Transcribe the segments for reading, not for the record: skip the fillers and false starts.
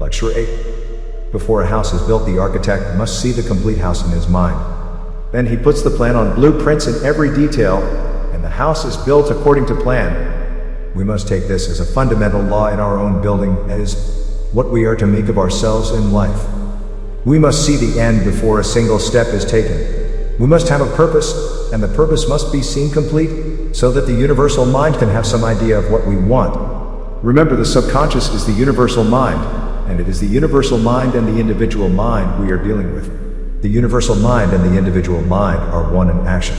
Lecture 8. Before a house is built, the architect must see the complete house in his mind. Then he puts the plan on blueprints in every detail, and the house is built according to plan. We must take this as a fundamental law in our own building, as what we are to make of ourselves in life. We must see the end before a single step is taken. We must have a purpose, and the purpose must be seen complete, so that the universal mind can have some idea of what we want. Remember, the subconscious is the universal mind, and it is the universal mind and the individual mind we are dealing with. The universal mind and the individual mind are one in action.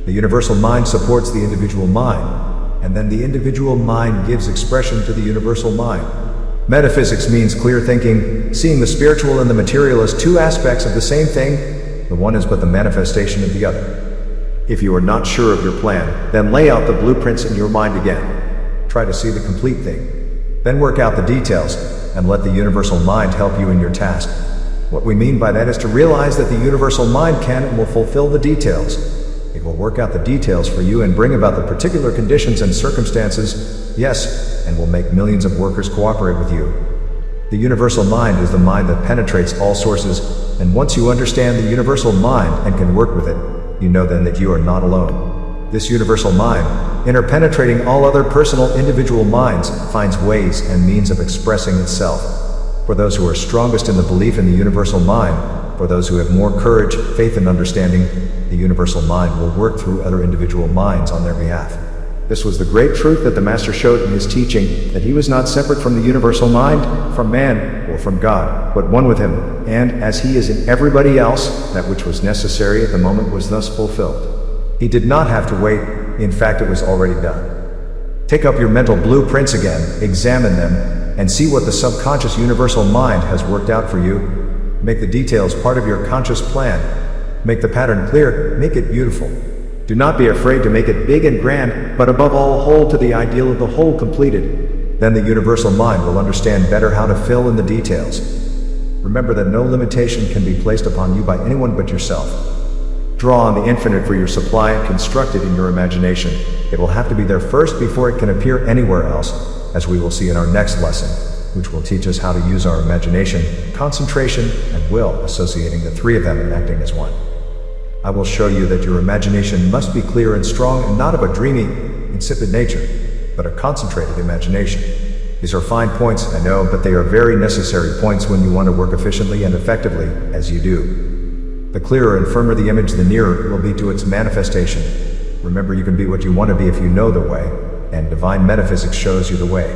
The universal mind supports the individual mind, and then the individual mind gives expression to the universal mind. Metaphysics means clear thinking, seeing the spiritual and the material as two aspects of the same thing. The one is but the manifestation of the other. If you are not sure of your plan, then lay out the blueprints in your mind again. Try to see the complete thing. Then work out the details, and let the universal mind help you in your task. What we mean by that is to realize that the universal mind can and will fulfill the details. It will work out the details for you and bring about the particular conditions and circumstances, yes, and will make millions of workers cooperate with you. The universal mind is the mind that penetrates all sources, and once you understand the universal mind and can work with it, you know then that you are not alone. This universal mind, interpenetrating all other personal individual minds, finds ways and means of expressing itself. For those who are strongest in the belief in the universal mind, for those who have more courage, faith, and understanding, the universal mind will work through other individual minds on their behalf. This was the great truth that the Master showed in his teaching, that he was not separate from the universal mind, from man, or from God, but one with him, and as he is in everybody else, that which was necessary at the moment was thus fulfilled. He did not have to wait, in fact it was already done. Take up your mental blueprints again, examine them, and see what the subconscious universal mind has worked out for you. Make the details part of your conscious plan. Make the pattern clear, make it beautiful. Do not be afraid to make it big and grand, but above all hold to the ideal of the whole completed. Then the universal mind will understand better how to fill in the details. Remember that no limitation can be placed upon you by anyone but yourself. Draw on the infinite for your supply and construct it in your imagination. It will have to be there first before it can appear anywhere else, as we will see in our next lesson, which will teach us how to use our imagination, concentration, and will, associating the three of them and acting as one. I will show you that your imagination must be clear and strong and not of a dreamy, insipid nature, but a concentrated imagination. These are fine points, I know, but they are very necessary points when you want to work efficiently and effectively, as you do. The clearer and firmer the image, the nearer it will be to its manifestation. Remember, you can be what you want to be if you know the way, and divine metaphysics shows you the way.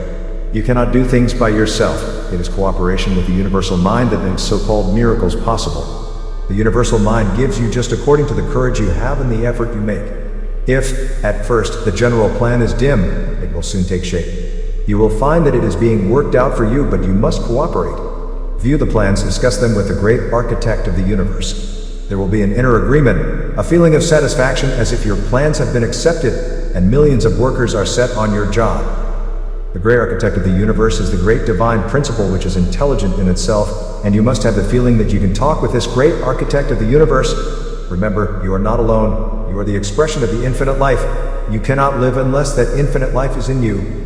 You cannot do things by yourself. It is cooperation with the universal mind that makes so-called miracles possible. The universal mind gives you just according to the courage you have and the effort you make. If, at first, the general plan is dim, it will soon take shape. You will find that it is being worked out for you, but you must cooperate. View the plans, discuss them with the great architect of the universe. There will be an inner agreement, a feeling of satisfaction as if your plans have been accepted, and millions of workers are set on your job. The great architect of the universe is the great divine principle which is intelligent in itself, and you must have the feeling that you can talk with this great architect of the universe. Remember, you are not alone. You are the expression of the infinite life. You cannot live unless that infinite life is in you.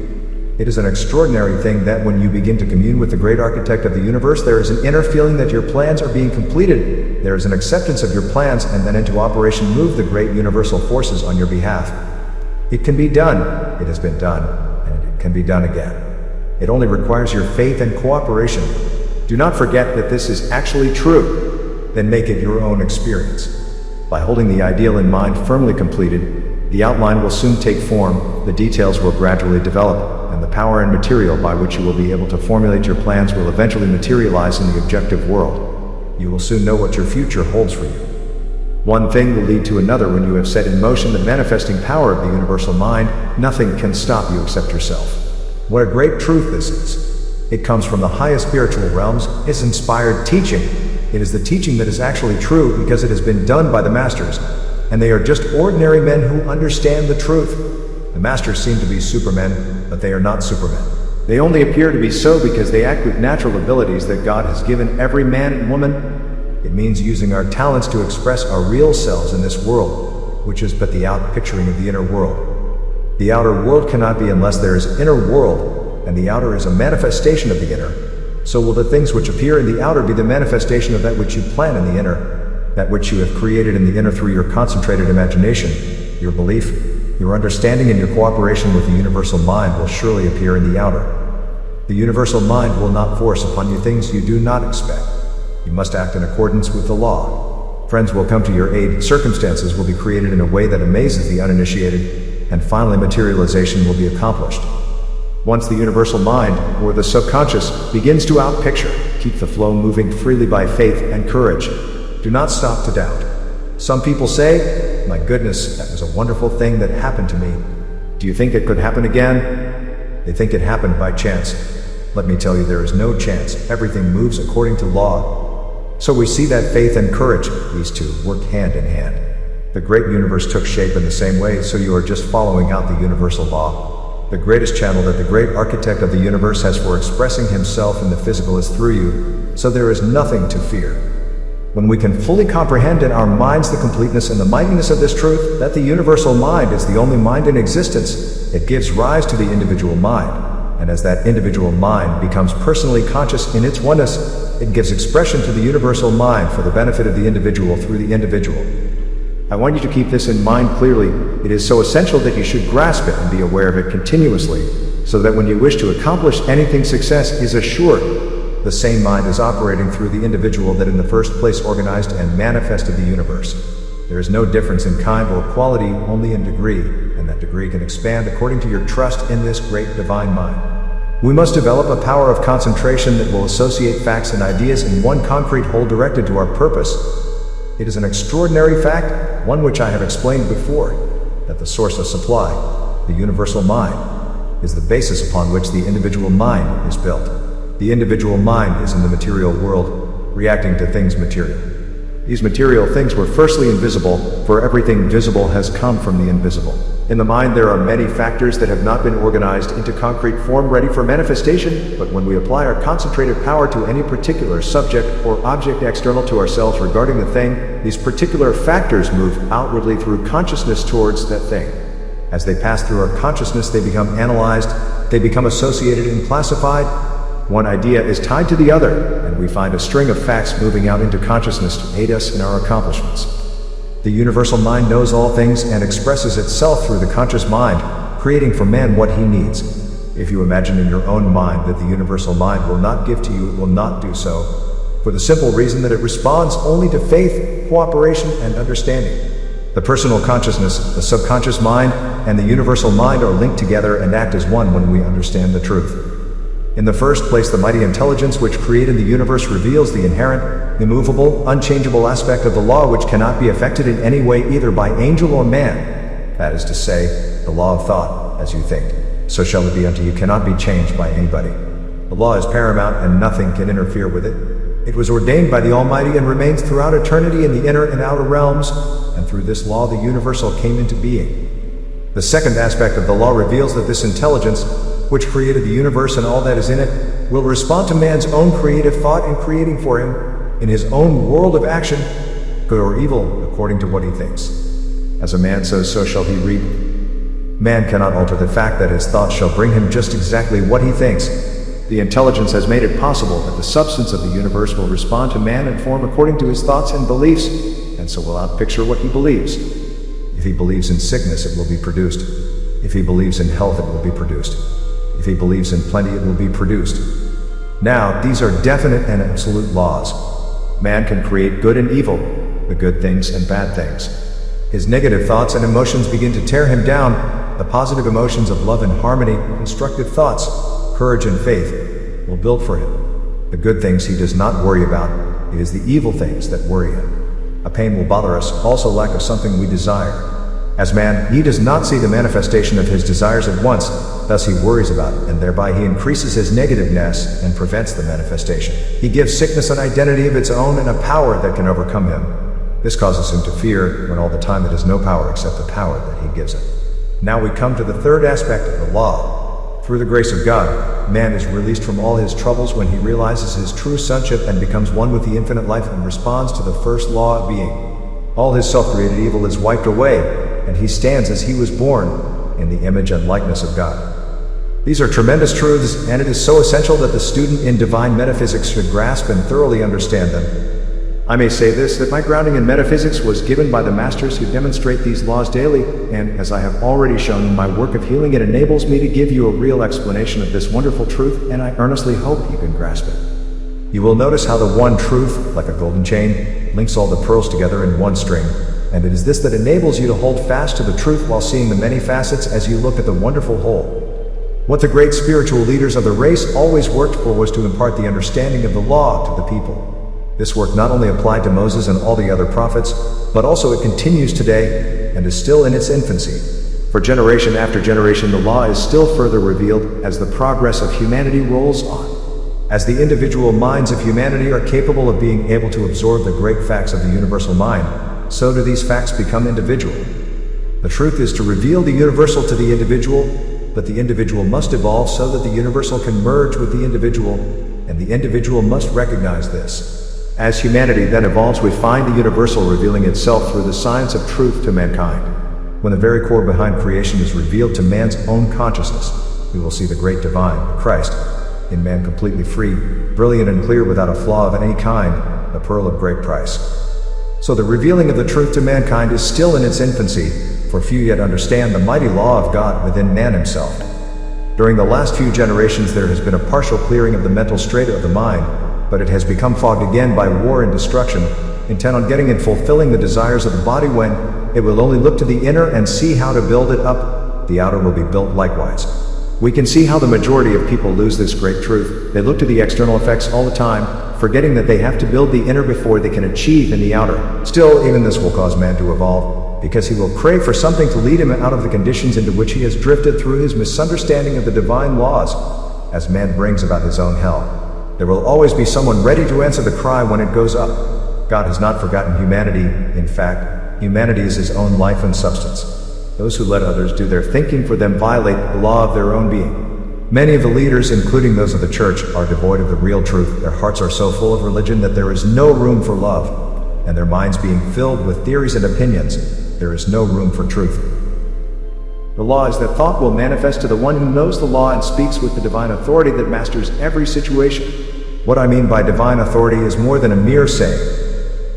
It is an extraordinary thing that when you begin to commune with the great architect of the universe, there is an inner feeling that your plans are being completed. There is an acceptance of your plans, and then into operation move the great universal forces on your behalf. It can be done. It has been done. And it can be done again. It only requires your faith and cooperation. Do not forget that this is actually true. Then make it your own experience. By holding the ideal in mind firmly completed, the outline will soon take form, the details will gradually develop, and the power and material by which you will be able to formulate your plans will eventually materialize in the objective world. You will soon know what your future holds for you. One thing will lead to another when you have set in motion the manifesting power of the universal mind. Nothing can stop you except yourself. What a great truth this is. It comes from the highest spiritual realms. It's inspired teaching. It is the teaching that is actually true because it has been done by the masters, and they are just ordinary men who understand the truth. The masters seem to be supermen, but they are not supermen. They only appear to be so because they act with natural abilities that God has given every man and woman. It means using our talents to express our real selves in this world, which is but the out-picturing of the inner world. The outer world cannot be unless there is inner world, and the outer is a manifestation of the inner. so will the things which appear in the outer be the manifestation of that which you plan in the inner, that which you have created in the inner through your concentrated imagination, your belief, your understanding, and your cooperation with the universal mind will surely appear in the outer. The universal mind will not force upon you things you do not expect. You must act in accordance with the law. Friends will come to your aid, circumstances will be created in a way that amazes the uninitiated, and finally materialization will be accomplished. Once the universal mind, or the subconscious, begins to outpicture, keep the flow moving freely by faith and courage. Do not stop to doubt. Some people say, "My goodness, that was a wonderful thing that happened to me. Do you think it could happen again?" They think it happened by chance. Let me tell you, there is no chance. Everything moves according to law. So we see that faith and courage, these two, work hand in hand. The great universe took shape in the same way, so you are just following out the universal law. The greatest channel that the great architect of the universe has for expressing himself in the physical is through you, so there is nothing to fear. When we can fully comprehend in our minds the completeness and the mightiness of this truth, that the universal mind is the only mind in existence, it gives rise to the individual mind. And as that individual mind becomes personally conscious in its oneness, it gives expression to the universal mind for the benefit of the individual through the individual. I want you to keep this in mind clearly. It is so essential that you should grasp it and be aware of it continuously, so that when you wish to accomplish anything, success is assured. The same mind is operating through the individual that in the first place organized and manifested the universe. There is no difference in kind or quality, only in degree, and that degree can expand according to your trust in this great divine mind. We must develop a power of concentration that will associate facts and ideas in one concrete whole directed to our purpose. It is an extraordinary fact, one which I have explained before, that the source of supply, the universal mind, is the basis upon which the individual mind is built. The individual mind is in the material world, reacting to things material. These material things were firstly invisible, for everything visible has come from the invisible. In the mind there are many factors that have not been organized into concrete form ready for manifestation, but when we apply our concentrated power to any particular subject or object external to ourselves regarding the thing, these particular factors move outwardly through consciousness towards that thing. As they pass through our consciousness, they become analyzed, they become associated and classified. One idea is tied to the other, and we find a string of facts moving out into consciousness to aid us in our accomplishments. The universal mind knows all things and expresses itself through the conscious mind, creating for man what he needs. If you imagine in your own mind that the universal mind will not give to you, it will not do so, for the simple reason that it responds only to faith, cooperation, and understanding. The personal consciousness, the subconscious mind, and the universal mind are linked together and act as one when we understand the truth. In the first place, the mighty intelligence which created the universe reveals the inherent, immovable, unchangeable aspect of the law which cannot be affected in any way either by angel or man. That is to say, the law of thought, as you think, so shall it be unto you, cannot be changed by anybody. The law is paramount and nothing can interfere with it. It was ordained by the Almighty and remains throughout eternity in the inner and outer realms, and through this law the universal came into being. The second aspect of the law reveals that this intelligence, which created the universe and all that is in it, will respond to man's own creative thought in creating for him, in his own world of action, good or evil, according to what he thinks. As a man sows, so shall he reap. Man cannot alter the fact that his thoughts shall bring him just exactly what he thinks. The intelligence has made it possible that the substance of the universe will respond to man and form according to his thoughts and beliefs, and so will outpicture what he believes. If he believes in sickness, it will be produced. If he believes in health, it will be produced. If he believes in plenty, it will be produced. Now, these are definite and absolute laws. Man can create good and evil, the good things and bad things. His negative thoughts and emotions begin to tear him down. The positive emotions of love and harmony, constructive thoughts, courage and faith will build for him. The good things he does not worry about. It is the evil things that worry him. A pain will bother us, also lack of something we desire. As man, he does not see the manifestation of his desires at once, thus he worries about it, and thereby he increases his negativeness and prevents the manifestation. He gives sickness an identity of its own and a power that can overcome him. This causes him to fear, when all the time it has no power except the power that he gives it. Now we come to the third aspect of the law. Through the grace of God, man is released from all his troubles when he realizes his true sonship and becomes one with the infinite life and responds to the first law of being. All his self-created evil is wiped away, and he stands as he was born, in the image and likeness of God. These are tremendous truths, and it is so essential that the student in divine metaphysics should grasp and thoroughly understand them. I may say this, that my grounding in metaphysics was given by the masters who demonstrate these laws daily, and as I have already shown in my work of healing, it enables me to give you a real explanation of this wonderful truth, and I earnestly hope you can grasp it. You will notice how the one truth, like a golden chain, links all the pearls together in one string, and it is this that enables you to hold fast to the truth while seeing the many facets as you look at the wonderful whole. What the great spiritual leaders of the race always worked for was to impart the understanding of the law to the people. This work not only applied to Moses and all the other prophets, but also it continues today and is still in its infancy. For generation after generation, the law is still further revealed as the progress of humanity rolls on. As the individual minds of humanity are capable of being able to absorb the great facts of the universal mind, so do these facts become individual. The truth is to reveal the universal to the individual, but the individual must evolve so that the universal can merge with the individual, and the individual must recognize this. As humanity then evolves, we find the universal revealing itself through the science of truth to mankind. When the very core behind creation is revealed to man's own consciousness, we will see the great divine, Christ, in man completely free, brilliant and clear without a flaw of any kind, a pearl of great price. So the revealing of the truth to mankind is still in its infancy, for few yet understand the mighty law of God within man himself. During the last few generations there has been a partial clearing of the mental strata of the mind, but it has become fogged again by war and destruction, intent on getting and fulfilling the desires of the body. When it will only look to the inner and see how to build it up, the outer will be built likewise. We can see how the majority of people lose this great truth. They look to the external effects all the time, forgetting that they have to build the inner before they can achieve in the outer. Still, even this will cause man to evolve, because he will crave for something to lead him out of the conditions into which he has drifted through his misunderstanding of the divine laws. As man brings about his own hell, there will always be someone ready to answer the cry when it goes up. God has not forgotten humanity. In fact, humanity is his own life and substance. Those who let others do their thinking for them violate the law of their own being. Many of the leaders, including those of the church, are devoid of the real truth. Their hearts are so full of religion that there is no room for love, and their minds being filled with theories and opinions, there is no room for truth. The law is that thought will manifest to the one who knows the law and speaks with the divine authority that masters every situation. What I mean by divine authority is more than a mere saying.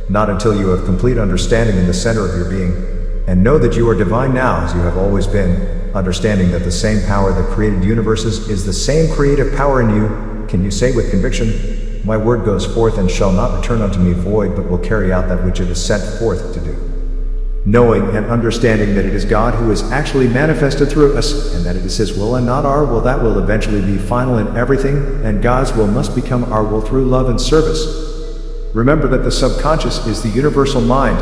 Not until you have complete understanding in the center of your being, and know that you are divine now as you have always been, understanding that the same power that created universes is the same creative power in you, can you say with conviction, "My word goes forth and shall not return unto me void, but will carry out that which it is sent forth to do." Knowing and understanding that it is God who is actually manifested through us, and that it is his will and not our will that will eventually be final in everything, and God's will must become our will through love and service. Remember that the subconscious is the universal mind,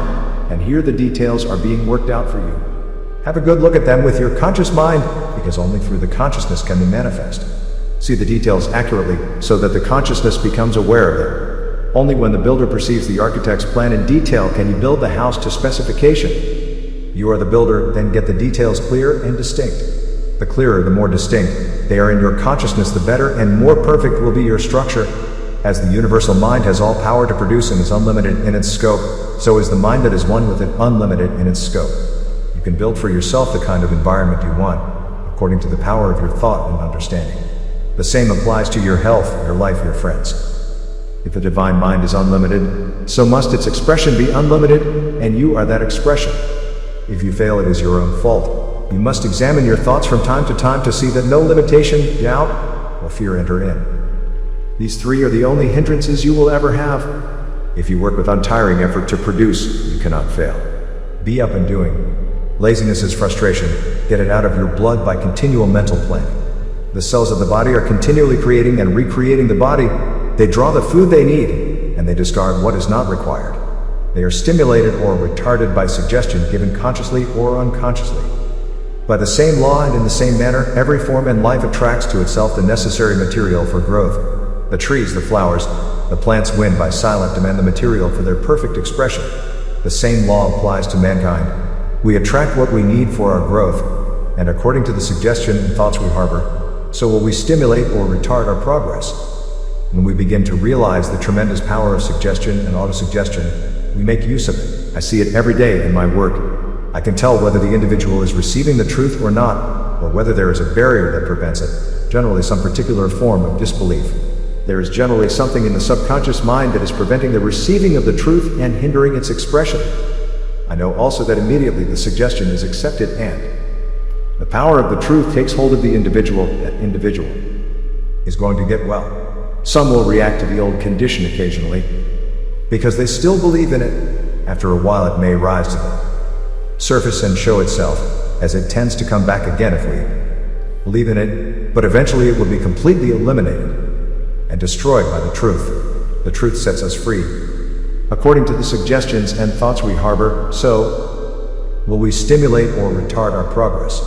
and here the details are being worked out for you. Have a good look at them with your conscious mind, because only through the consciousness can they manifest. See the details accurately, so that the consciousness becomes aware of them. Only when the builder perceives the architect's plan in detail can he build the house to specification. You are the builder, then get the details clear and distinct. The clearer, the more distinct they are in your consciousness, the better and more perfect will be your structure. As the universal mind has all power to produce and is unlimited in its scope, so is the mind that is one with it unlimited in its scope. You can build for yourself the kind of environment you want, according to the power of your thought and understanding. The same applies to your health, your life, your friends. If the divine mind is unlimited, so must its expression be unlimited, and you are that expression. If you fail, it is your own fault. You must examine your thoughts from time to time to see that no limitation, doubt, or fear enter in. These three are the only hindrances you will ever have. If you work with untiring effort to produce, you cannot fail. Be up and doing. Laziness is frustration. Get it out of your blood by continual mental planning. The cells of the body are continually creating and recreating the body. They draw the food they need, and they discard what is not required. They are stimulated or retarded by suggestion given consciously or unconsciously. By the same law and in the same manner, every form in life attracts to itself the necessary material for growth. The trees, the flowers, the plants, wind by silent demand the material for their perfect expression. The same law applies to mankind. We attract what we need for our growth, and according to the suggestion and thoughts we harbor, so will we stimulate or retard our progress. When we begin to realize the tremendous power of suggestion and autosuggestion, we make use of it. I see it every day in my work. I can tell whether the individual is receiving the truth or not. or whether there is a barrier that prevents it, generally some particular form of disbelief. There is generally something in the subconscious mind that is preventing the receiving of the truth and hindering its expression. I know also that immediately the suggestion is accepted and the power of the truth takes hold of the individual, that individual is going to get well. Some will react to the old condition occasionally, because they still believe in it. After a while it may rise to the surface and show itself, as it tends to come back again if we believe in it, but eventually it will be completely eliminated and destroyed by the truth. The truth sets us free, according to the suggestions and thoughts we harbor. So, will we stimulate or retard our progress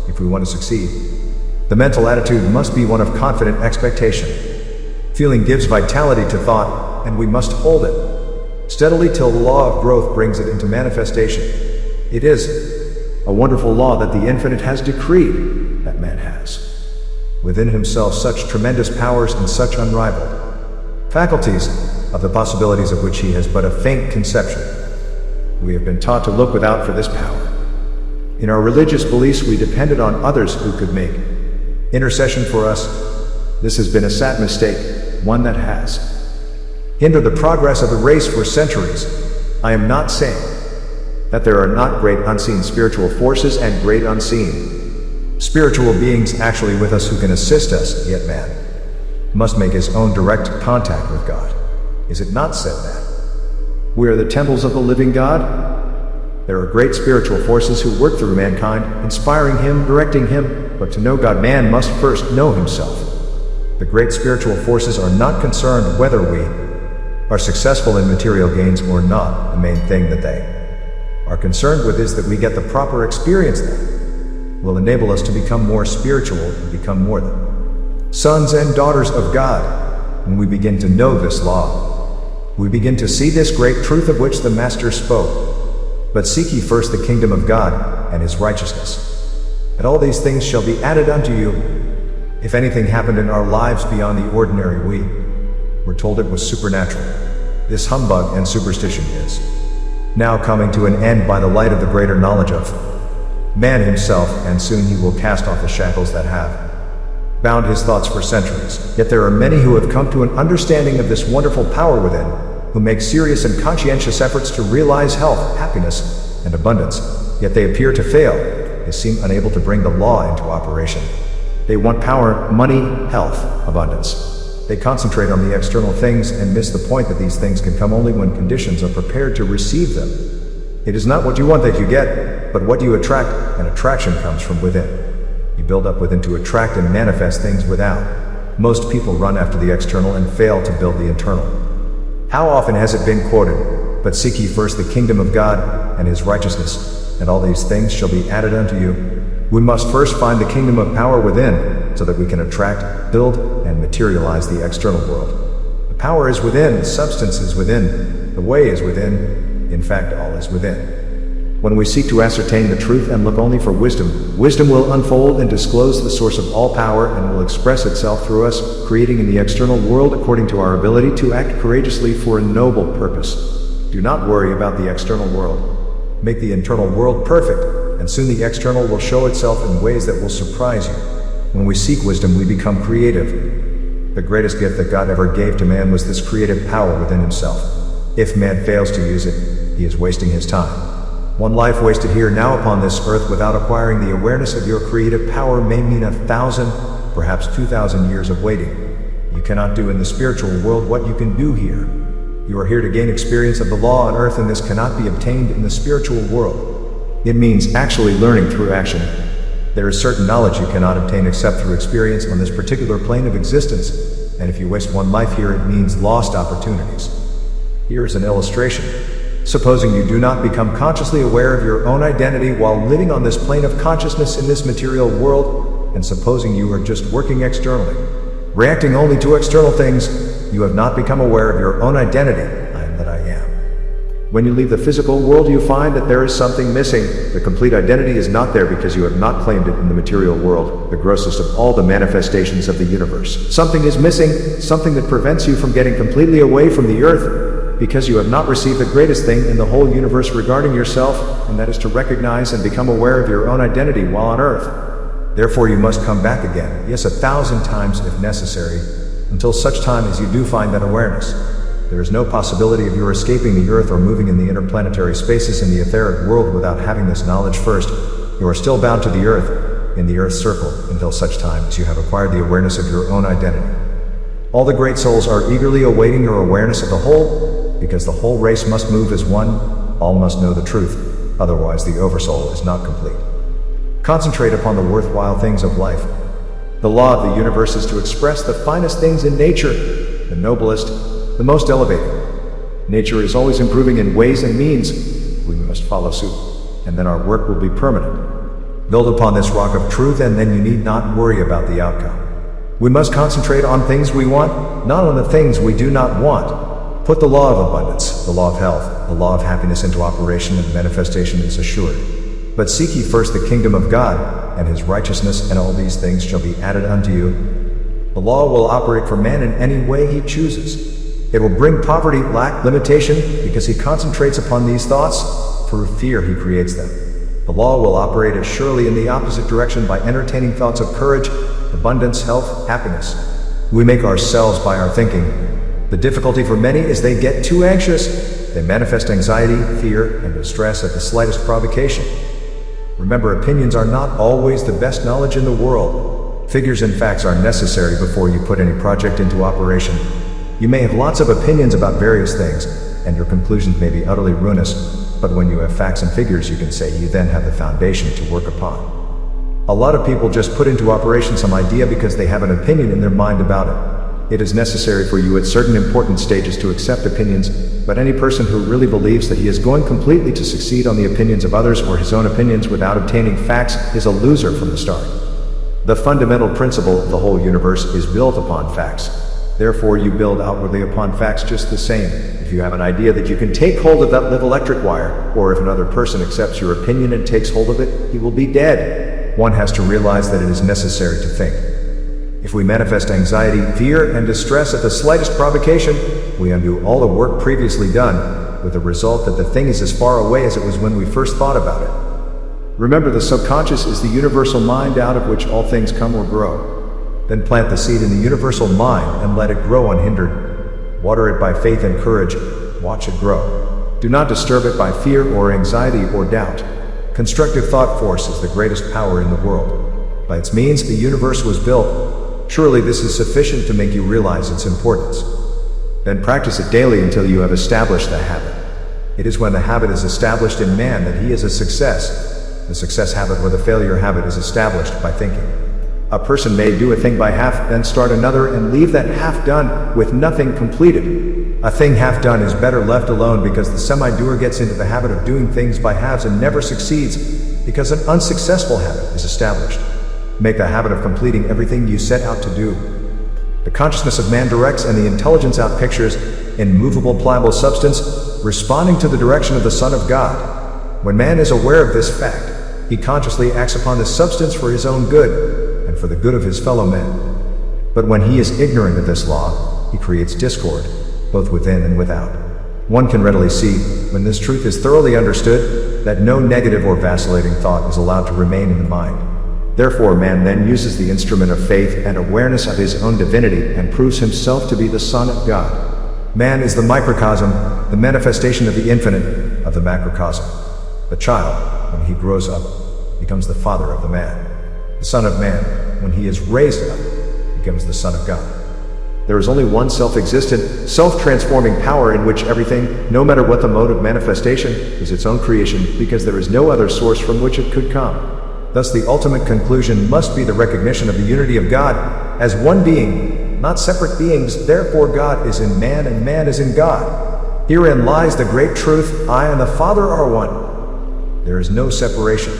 if we want to succeed? The mental attitude must be one of confident expectation. Feeling gives vitality to thought, and we must hold it steadily till the law of growth brings it into manifestation. It is a wonderful law that the infinite has decreed that man has within himself such tremendous powers and such unrivaled faculties, of the possibilities of which he has but a faint conception. We have been taught to look without for this power. In our religious beliefs we depended on others who could make intercession for us. This has been a sad mistake, one that has hindered the progress of the race for centuries. I am not saying that there are not great unseen spiritual forces and great unseen spiritual beings actually with us who can assist us, yet man must make his own direct contact with God. Is it not said that we are the temples of the living God? There are great spiritual forces who work through mankind, inspiring him, directing him, but to know God man must first know himself. The great spiritual forces are not concerned whether we are successful in material gains or not. The main thing that they are concerned with is that we get the proper experience that will enable us to become more spiritual and become more the sons and daughters of God. When we begin to know this law, we begin to see this great truth of which the Master spoke. But seek ye first the kingdom of God and his righteousness, and all these things shall be added unto you. If anything happened in our lives beyond the ordinary, we were told it was supernatural. This humbug and superstition is now coming to an end by the light of the greater knowledge of man himself, and soon he will cast off the shackles that have bound his thoughts for centuries. Yet there are many who have come to an understanding of this wonderful power within, who make serious and conscientious efforts to realize health, happiness, and abundance, yet they appear to fail. They seem unable to bring the law into operation. They want power, money, health, abundance. They concentrate on the external things and miss the point that these things can come only when conditions are prepared to receive them. It is not what you want that you get, but what you attract, and attraction comes from within. You build up within to attract and manifest things without. Most people run after the external and fail to build the internal. How often has it been quoted, "But seek ye first the kingdom of God and his righteousness, and all these things shall be added unto you." We must first find the kingdom of power within, so that we can attract, build, and materialize the external world. The power is within, the substance is within, the way is within, in fact all is within. When we seek to ascertain the truth and look only for wisdom, wisdom will unfold and disclose the source of all power and will express itself through us, creating in the external world according to our ability to act courageously for a noble purpose. Do not worry about the external world. Make the internal world perfect, and soon the external will show itself in ways that will surprise you. When we seek wisdom, we become creative. The greatest gift that God ever gave to man was this creative power within himself. If man fails to use it, he is wasting his time. One life wasted here now upon this earth without acquiring the awareness of your creative power may mean 1,000, perhaps 2,000 years of waiting. You cannot do in the spiritual world what you can do here. You are here to gain experience of the law on earth, and this cannot be obtained in the spiritual world. It means actually learning through action. There is certain knowledge you cannot obtain except through experience on this particular plane of existence, and if you waste one life here, it means lost opportunities. Here is an illustration. Supposing you do not become consciously aware of your own identity while living on this plane of consciousness in this material world, and supposing you are just working externally, reacting only to external things, you have not become aware of your own identity. I am that I am. When you leave the physical world, you find that there is something missing. The complete identity is not there because you have not claimed it in the material world, the grossest of all the manifestations of the universe. Something is missing, something that prevents you from getting completely away from the earth, because you have not received the greatest thing in the whole universe regarding yourself, and that is to recognize and become aware of your own identity while on earth. Therefore you must come back again, yes, 1,000 times if necessary, until such time as you do find that awareness. There is no possibility of your escaping the earth or moving in the interplanetary spaces in the etheric world without having this knowledge first. You are still bound to the earth, in the earth's circle, until such time as you have acquired the awareness of your own identity. All the great souls are eagerly awaiting your awareness of the whole, because the whole race must move as one. All must know the truth, otherwise the oversoul is not complete. Concentrate upon the worthwhile things of life. The law of the universe is to express the finest things in nature, the noblest, the most elevated. Nature is always improving in ways and means. We must follow suit, and then our work will be permanent. Build upon this rock of truth, and then you need not worry about the outcome. We must concentrate on things we want, not on the things we do not want. Put the law of abundance, the law of health, the law of happiness into operation, and manifestation is assured. But seek ye first the kingdom of God, and his righteousness, and all these things shall be added unto you. The law will operate for man in any way he chooses. It will bring poverty, lack, limitation, because he concentrates upon these thoughts. Through fear he creates them. The law will operate as surely in the opposite direction by entertaining thoughts of courage, abundance, health, happiness. We make ourselves by our thinking. The difficulty for many is they get too anxious. They manifest anxiety, fear, and distress at the slightest provocation. Remember, opinions are not always the best knowledge in the world. Figures and facts are necessary before you put any project into operation. You may have lots of opinions about various things, and your conclusions may be utterly ruinous, but when you have facts and figures, you can say you then have the foundation to work upon. A lot of people just put into operation some idea because they have an opinion in their mind about it. It is necessary for you at certain important stages to accept opinions, but any person who really believes that he is going completely to succeed on the opinions of others or his own opinions without obtaining facts is a loser from the start. The fundamental principle of the whole universe is built upon facts. Therefore you build outwardly upon facts just the same. If you have an idea that you can take hold of that little electric wire, or if another person accepts your opinion and takes hold of it, he will be dead. One has to realize that it is necessary to think. If we manifest anxiety, fear, and distress at the slightest provocation, we undo all the work previously done, with the result that the thing is as far away as it was when we first thought about it. Remember, the subconscious is the universal mind out of which all things come or grow. Then plant the seed in the universal mind and let it grow unhindered. Water it by faith and courage. Watch it grow. Do not disturb it by fear or anxiety or doubt. Constructive thought force is the greatest power in the world. By its means, the universe was built. Surely this is sufficient to make you realize its importance. Then practice it daily until you have established the habit. It is when the habit is established in man that he is a success. The success habit or the failure habit is established by thinking. A person may do a thing by half, then start another and leave that half done with nothing completed. A thing half done is better left alone because the semi-doer gets into the habit of doing things by halves and never succeeds, because an unsuccessful habit is established. Make the habit of completing everything you set out to do. The consciousness of man directs and the intelligence outpictures, immovable pliable substance, responding to the direction of the Son of God. When man is aware of this fact, he consciously acts upon this substance for his own good, and for the good of his fellow men. But when he is ignorant of this law, he creates discord, both within and without. One can readily see, when this truth is thoroughly understood, that no negative or vacillating thought is allowed to remain in the mind. Therefore man then uses the instrument of faith and awareness of his own divinity and proves himself to be the Son of God. Man is the microcosm, the manifestation of the infinite, of the macrocosm. The child, when he grows up, becomes the father of the man. The Son of Man, when he is raised up, becomes the Son of God. There is only one self-existent, self-transforming power in which everything, no matter what the mode of manifestation, is its own creation, because there is no other source from which it could come. Thus the ultimate conclusion must be the recognition of the unity of God as one being, not separate beings. Therefore God is in man and man is in God. Herein lies the great truth: I and the Father are one. There is no separation.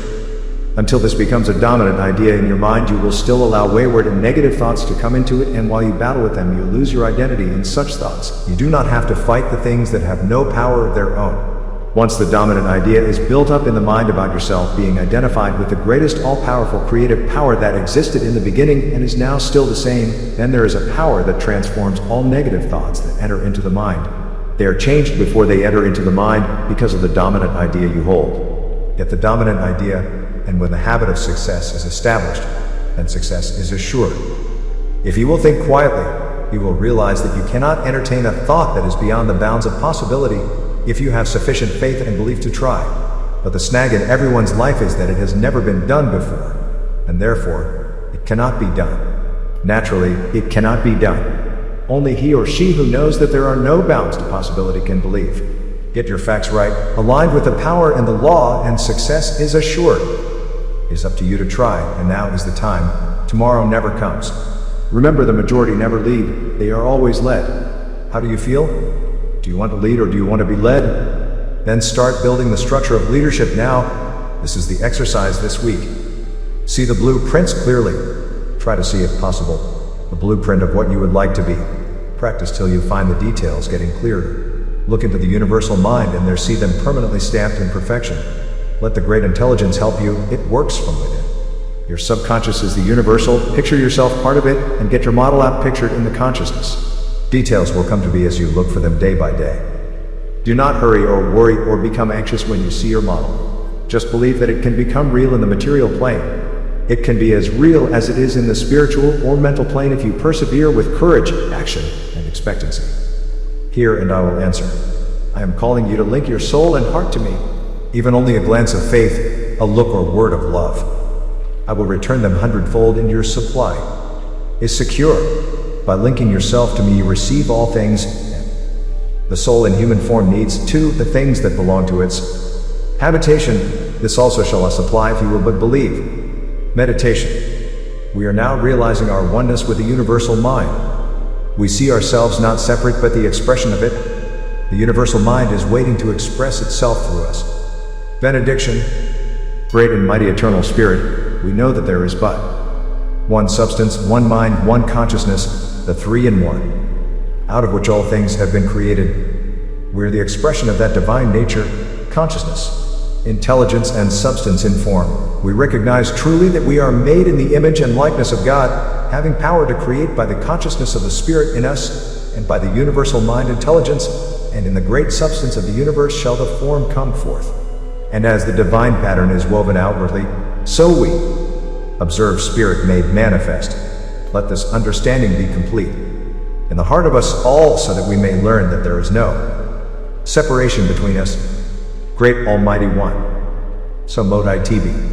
Until this becomes a dominant idea in your mind, you will still allow wayward and negative thoughts to come into it, and while you battle with them, you lose your identity in such thoughts. You do not have to fight the things that have no power of their own. Once the dominant idea is built up in the mind about yourself being identified with the greatest all-powerful creative power that existed in the beginning and is now still the same, then there is a power that transforms all negative thoughts that enter into the mind. They are changed before they enter into the mind because of the dominant idea you hold. get the dominant idea, and when the habit of success is established, then success is assured. If you will think quietly, you will realize that you cannot entertain a thought that is beyond the bounds of possibility if you have sufficient faith and belief to try. But the snag in everyone's life is that it has never been done before, and therefore, it cannot be done. Naturally, it cannot be done. Only he or she who knows that there are no bounds to possibility can believe. Get your facts right, aligned with the power and the law, and success is assured. It is up to you to try, and now is the time. Tomorrow never comes. Remember, the majority never lead, they are always led. How do you feel? Do you want to lead or do you want to be led? Then start building the structure of leadership now. This is the exercise this week. See the blueprints clearly. Try to see, if possible, the blueprint of what you would like to be. Practice till you find the details getting clearer. Look into the universal mind and there see them permanently stamped in perfection. Let the great intelligence help you. It works from within. Your subconscious is the universal. Picture yourself part of it and get your model out pictured in the consciousness. Details will come to be as you look for them day by day. Do not hurry or worry or become anxious when you see your model. Just believe that it can become real in the material plane. It can be as real as it is in the spiritual or mental plane if you persevere with courage, action, and expectancy. Hear and I will answer. I am calling you to link your soul and heart to me. Even only a glance of faith, a look or word of love, I will return them hundredfold in your supply. Is secure. By linking yourself to me you receive all things. The soul in human form needs, too, the things that belong to its habitation. This also shall I supply if you will but believe. Meditation. We are now realizing our oneness with the universal mind. We see ourselves not separate but the expression of it. The universal mind is waiting to express itself through us. Benediction. Great and mighty eternal Spirit, we know that there is but one substance, one mind, one consciousness, the three in one, out of which all things have been created. We are the expression of that divine nature, consciousness, intelligence, and substance in form. We recognize truly that we are made in the image and likeness of God, having power to create by the consciousness of the Spirit in us, and by the universal mind intelligence, and in the great substance of the universe shall the form come forth. And as the divine pattern is woven outwardly, so we observe Spirit made manifest. Let this understanding be complete in the heart of us all, so that we may learn that there is no separation between us, great Almighty One. So mote I be.